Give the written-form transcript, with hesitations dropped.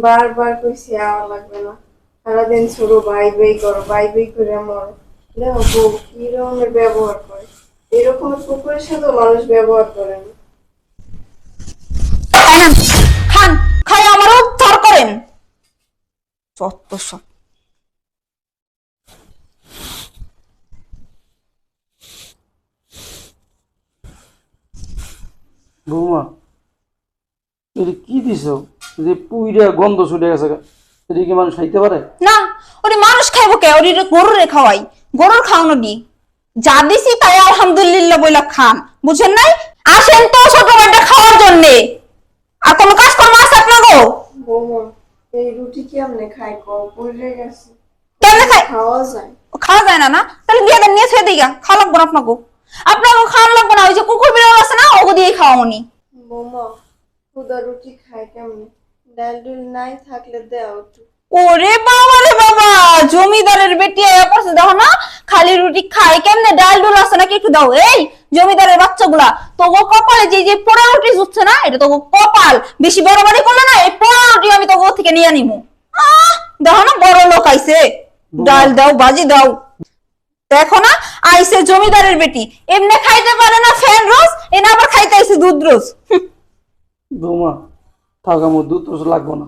বারবার কইছি আওয়া লাগবে না, সারাদিন শুরু বাই বাই করো, বাই বাই করে মরো। দেখো বউ কি রকমের ব্যবহার করে, এরকম কুকুরের সাথে মানুষ ব্যবহার করে না। খান খান খাই আমার উদ্ধার করেন যত সব। বৌমা এটা কি দিছ যে পুইরা গন্ধ ছুটে গেছে এটা কি মানুষ খাইতে পারে? না ওরে মানুষ খাইবো কে, ওরে গরুরে খাওয়াই, গরুর খাওয়ানো দি যা দিছি তাই আলহামদুলিল্লাহ বইলা খান, বুঝেন নাই? আসেন তো ছোট ভাইটা খাওয়ার জন্যে, আর কোনো কাজ কর্ম আছে আপনাগো? বৌমা এই রুটি কেমনে খাই কও, পড়ে গেছে। কেমনে খাই? খাওয়া যায়? খাওয়া যায় না? না তাহলে দিয়ে দেন, নিয়ে ছুঁয়ে দিগা খাওয়া লাগবো না আপনাকে, আপনাকে খাওয়ানো লাগবো না। ওই যে কুকুর বিড়াল আছে না, ওগো দিয়ে খাওয়ামনি। বৌমা খুদা রুটি খায় কেমনে? ডাল ডুল নাই থাকলে দেও একটু। ওরে বাবা রে বাবা, জমিদারের বেটি আয়া পড়ছে, দেখো না খালি রুটি খায় কেমনে, ডাল ডুল আছে নাকি একটু দাও। এই জমিদারের বাচ্চাগুলা, তোগো কপালে যে যে পোড়া রুটি জুটছে না, এটা তোগো কপাল। বেশি বড়বাড়ি করলে না, এই পোড়া রুটি আমি তোগো থেকে নিয়ে নিমু। দেখো না বড় লোক আইছে, ডাল দাও বাজি দাও। দেখো না আইছে জমিদারের বেটি, এমনি খাইতে পারে না ফ্যান রোজ, এনে আবার খাইতে আইছে দুধ রোজ। বৌমা থাক, আমার দুধ রস লাগবো না।